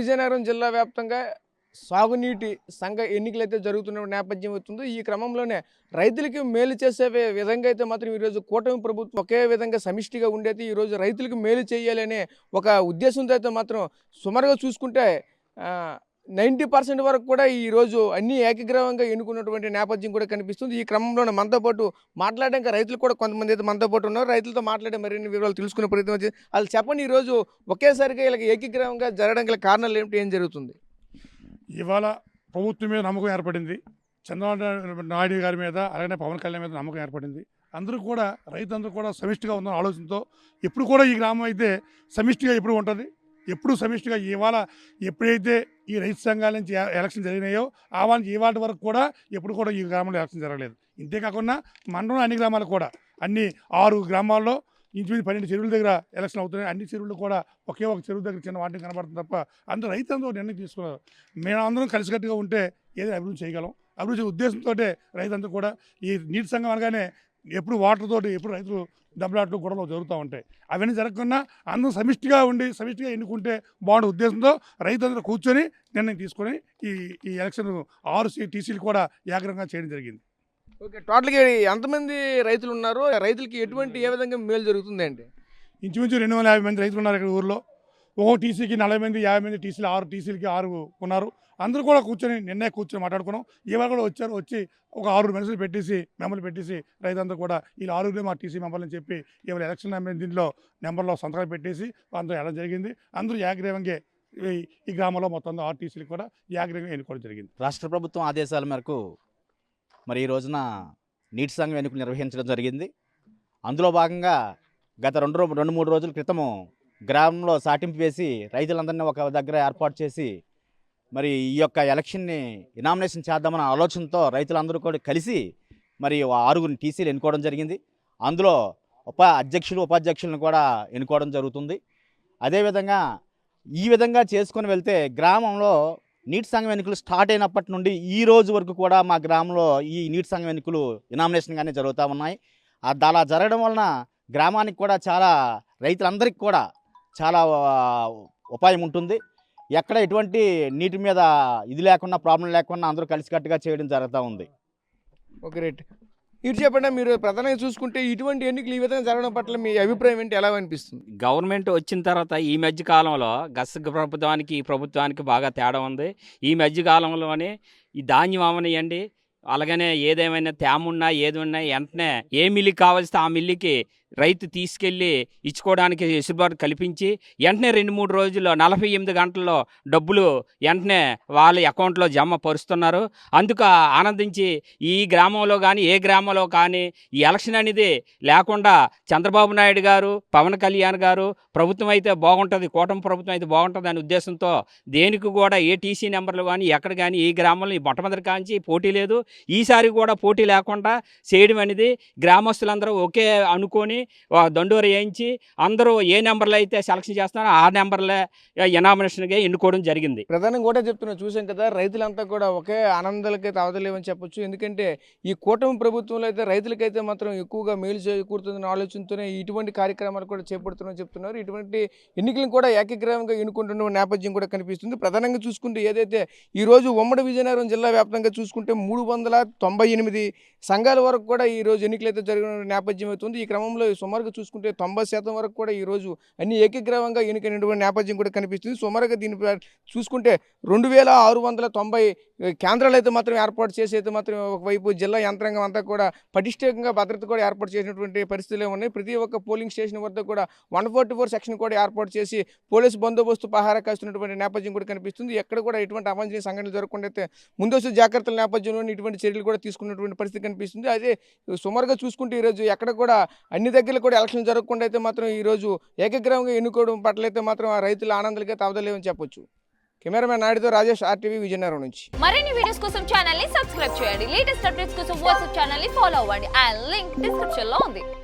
విజయనగరం జిల్లా వ్యాప్తంగా సాగునీటి సంఘ ఎన్నికలైతే జరుగుతున్న నేపథ్యం అవుతుందో ఈ క్రమంలోనే రైతులకి మేలు చేసే విధంగా అయితే మాత్రం ఈరోజు కూటమి ప్రభుత్వం ఒకే విధంగా సమిష్టిగా ఉండేది ఈరోజు రైతులకు మేలు చేయాలనే ఒక ఉద్దేశంతో అయితే మాత్రం సుమారుగా చూసుకుంటే 90% వరకు కూడా ఈరోజు అన్ని ఏకగ్రీవంగా ఎన్నుకున్నటువంటి నేపథ్యం కూడా కనిపిస్తుంది. ఈ క్రమంలోనే మనతో పాటు మాట్లాడడానికి రైతులు కూడా కొంతమంది అయితే మనతో పాటు ఉన్నారు. రైతులతో మాట్లాడే మరిన్ని వివరాలు తెలుసుకునే ప్రయత్నం వచ్చి వాళ్ళు చెప్పండి, ఈరోజు ఒకేసారిగా ఇలా ఏకగ్రీవంగా జరగడానికి గల కారణాలు ఏమిటి, ఏం జరుగుతుంది? ఇవాళ ప్రభుత్వం మీద నమ్మకం ఏర్పడింది, చంద్రబాబు నాయుడు గారి మీద అలాగే పవన్ కళ్యాణ్ మీద నమ్మకం ఏర్పడింది. అందరూ కూడా రైతులందరూ కూడా సమిష్టిగా ఉన్న ఆలోచనతో ఎప్పుడు కూడా ఈ గ్రామం అయితే సమిష్టిగా ఎప్పుడు ఉంటుంది, ఎప్పుడు సమిష్టిగా ఇవాళ ఎప్పుడైతే ఈ రైతు సంఘాల నుంచి ఎలక్షన్ జరిగినాయో ఇవాళ వరకు కూడా ఎప్పుడు కూడా ఈ గ్రామంలో ఎలక్షన్ జరగలేదు. ఇంతేకాకుండా మండలం అన్ని గ్రామాలు కూడా అన్ని 6 గ్రామాల్లో ఇంచుమించు 12 చెరువుల దగ్గర ఎలక్షన్ అవుతున్నాయి. అన్ని చెరువులు కూడా ఒకే ఒక చెరువు దగ్గర చిన్న వాటిని కనబడుతుంది తప్ప అందరూ రైతులందరూ నిర్ణయం తీసుకున్నారు. మేమందరం కలిసికట్టుగా ఉంటే ఏదైనా అభివృద్ధి చేయగలం. అభివృద్ధి ఉద్దేశంతో రైతులందరూ కూడా ఈ నీటి సంఘం అనగానే ఎప్పుడు వాటర్ తోటి ఎప్పుడు రైతులు దెబ్బలాట్లు గొడవలు జరుగుతూ ఉంటాయి. అవన్నీ జరగకుండా అందరూ సమిష్టిగా ఎన్నుకుంటే బాగుండే ఉద్దేశంతో రైతులందరూ కూర్చొని నిర్ణయం తీసుకొని ఈ ఎలక్షన్ 6 టీసీలు కూడా ఏకగ్రీవంగా చేయడం జరిగింది. ఓకే, టోటల్గా ఎంతమంది రైతులు ఉన్నారు? రైతులకి ఎటువంటి ఏ విధంగా మేలు జరుగుతుంది అంటే ఇంచుమించు 250 మంది రైతులు ఉన్నారు ఇక్కడ ఊర్లో. ఒక్కో టీసీకి 40 మంది, 50 మంది టీసీలు, 6 టీసీలకి 6 ఉన్నారు. అందరూ కూడా కూర్చొని మాట్లాడుకున్నాం. ఇవాళ కూడా వచ్చి ఒక 6 మనుషులు మెంబర్లు పెట్టేసి రైతులందరూ కూడా వీళ్ళు 6 మా టీసీ మెంబర్లు అని చెప్పి ఇవాళ ఎలక్షన్ దీంట్లో నెంబర్లో సంతకాలు పెట్టేసి అందరూ వెళ్ళడం జరిగింది. అందరూ ఏకగ్రీవంగా ఈ గ్రామంలో మొత్తం 6 టీసీలు కూడా ఏకగ్రీవంగా ఎన్నుకోవడం జరిగింది. రాష్ట్ర ప్రభుత్వం ఆదేశాల మేరకు మరి ఈ రోజున నీటి సంఘం ఎన్నికలు నిర్వహించడం జరిగింది. అందులో భాగంగా గత 2-3 రోజుల క్రితము గ్రామంలో సాటింపు వేసి రైతులందరినీ ఒక దగ్గర ఏర్పాటు చేసి మరి ఈ యొక్క ఎలక్షన్ని ఇనామినేషన్ చేద్దామన్న ఆలోచనతో రైతులందరూ కూడా కలిసి మరి 6 టీసీలు ఎన్నుకోవడం జరిగింది. అందులో ఉపాధ్యక్షులను కూడా ఎన్నుకోవడం జరుగుతుంది. అదేవిధంగా ఈ విధంగా చేసుకొని వెళ్తే గ్రామంలో నీటి సంఘం ఎన్నికలు స్టార్ట్ అయినప్పటి నుండి ఈ రోజు వరకు కూడా మా గ్రామంలో ఈ నీటి సంఘం ఎన్నికలు ఇనామినేషన్గానే జరుగుతూ ఉన్నాయి. అలా జరగడం వలన గ్రామానికి కూడా చాలా రైతులందరికీ కూడా చాలా ఉపాయం ఉంటుంది. ఎక్కడ ఎటువంటి నీటి మీద ఇది లేకుండా ప్రాబ్లం లేకుండా అందరూ కలిసికట్టుగా చేయడం జరుగుతూ ఉంది. Okay, right. ఇటు చెప్పండి, మీరు ప్రధానంగా చూసుకుంటే ఇటువంటి ఎన్నికలు ఈ విధంగా జరగడం పట్ల మీ అభిప్రాయం ఏంటి, ఎలా అనిపిస్తుంది? గవర్నమెంట్ వచ్చిన తర్వాత ఈ మధ్య కాలంలో ప్రభుత్వానికి ఈ ప్రభుత్వానికి బాగా తేడా ఉంది. ఈ మధ్య కాలంలోనే ఈ ధాన్యం అవనియండి, అలాగనే ఏదేమైనా తేమ ఉన్నా ఏది ఉన్నా వెంటనే ఏ మిల్లుకి కావాల్స్తే ఆ మిల్లుకి రైతు తీసుకెళ్ళి ఇచ్చుకోవడానికి వెసులుబాటు కల్పించి వెంటనే 2-3 రోజుల్లో 48 గంటల్లో డబ్బులు వెంటనే వాళ్ళ అకౌంట్లో జమ పరుస్తున్నారు. అందుకు ఆనందించి ఈ గ్రామంలో కానీ ఏ గ్రామంలో కానీ ఈ ఎలక్షన్ అనేది లేకుండా చంద్రబాబు నాయుడు గారు, పవన్ కళ్యాణ్ గారు ప్రభుత్వం అయితే బాగుంటుంది, కూటమి ప్రభుత్వం అయితే బాగుంటుంది అనే ఉద్దేశంతో దేనికి కూడా ఏ టీసీ నెంబర్లు కానీ ఎక్కడ కానీ ఈ గ్రామంలో ఈ మొట్టమొదటి కాంచి పోటీ లేదు. ఈసారి కూడా పోటీ లేకుండా చేయడం అనేది గ్రామస్తులందరూ ఒకే అనుకొని దండోర వేయించి అందరూ ఏ నెంబర్లు అయితే సెలక్షన్ చేస్తున్నారో ఆ నెంబర్లే ఇనామినేషన్గా ఎన్నుకోవడం జరిగింది. ప్రధానంగా కూడా చెప్తున్నా, చూసాం కదా, రైతులంతా కూడా ఒకే ఆనందాలకైతే అవదలేవని చెప్పొచ్చు. ఎందుకంటే ఈ కూటమి ప్రభుత్వంలో అయితే రైతులకైతే మాత్రం ఎక్కువగా మేలు చేకూరుతుందన్న ఆలోచనతోనే ఇటువంటి కార్యక్రమాలు కూడా చేపడుతున్నామని చెప్తున్నారు. ఇటువంటి ఎన్నికలను కూడా ఏకగ్రీవంగా ఎన్నుకుంటున్న నేపథ్యం కూడా కనిపిస్తుంది. ప్రధానంగా చూసుకుంటే ఏదైతే ఈరోజు ఉమ్మడి విజయనగరం జిల్లా వ్యాప్తంగా చూసుకుంటే 398 సంఘాల వరకు కూడా ఈరోజు ఎన్నికలైతే జరిగిన నేపథ్యం అవుతుంది. ఈ క్రమంలో సుమారుగా చూసుకుంటే 90% వరకు కూడా ఈరోజు అన్ని ఏకగ్రీవంగా ఎన్నికైనటువంటి నేపథ్యం కూడా కనిపిస్తుంది. సుమారుగా దీని చూసుకుంటే 2690 కేంద్రాలు అయితే మాత్రం ఏర్పాటు చేసి అయితే మాత్రం ఒకవైపు జిల్లా యంత్రాంగం అంతా కూడా పటిష్టంగా భద్రత కూడా ఏర్పాటు చేసినటువంటి పరిస్థితులే ఉన్నాయి. ప్రతి ఒక్క పోలింగ్ స్టేషన్ వద్ద కూడా 144 సెక్షన్ కూడా ఏర్పాటు చేసి పోలీసు బందోబస్తు పహారా కాస్తున్నటువంటి నేపథ్యం కూడా కనిపిస్తుంది. ఎక్కడ కూడా ఎటువంటి అవాంఛనీయ సంఘటనలు జరగకుండా అయితే ముందస్తు జాగ్రత్తల నేపథ్యంలో ఇటువంటి చర్యలు కూడా తీసుకున్నటువంటి పరిస్థితి కనిపిస్తుంది. అదే సుమారుగా చూసుకుంటే ఈరోజు ఎక్కడ కూడా అన్ని దగ్గరలో కూడా ఎలక్షన్ జరగకుండా అయితే మాత్రం ఈరోజు ఏకగ్రీవంగా ఎన్నుకోవడం పట్ల అయితే మాత్రం ఆ రైతుల ఆనందాలకే తవదలేవని చెప్పొచ్చు. కెమెరామెన్ నాయుడుతో రాజేష్, RTV విజయనగరం నుంచి. మరిన్ని వీడియోస్ కోసం ఛానల్ ని సబ్స్క్రైబ్ చేయండి. లేటెస్ట్ అప్డేట్స్ కోసం వాట్సాప్ ఛానల్ ని ఫాలో అవ్వండి. ఆ లింక్ డిస్క్రిప్షన్ లో ఉంది.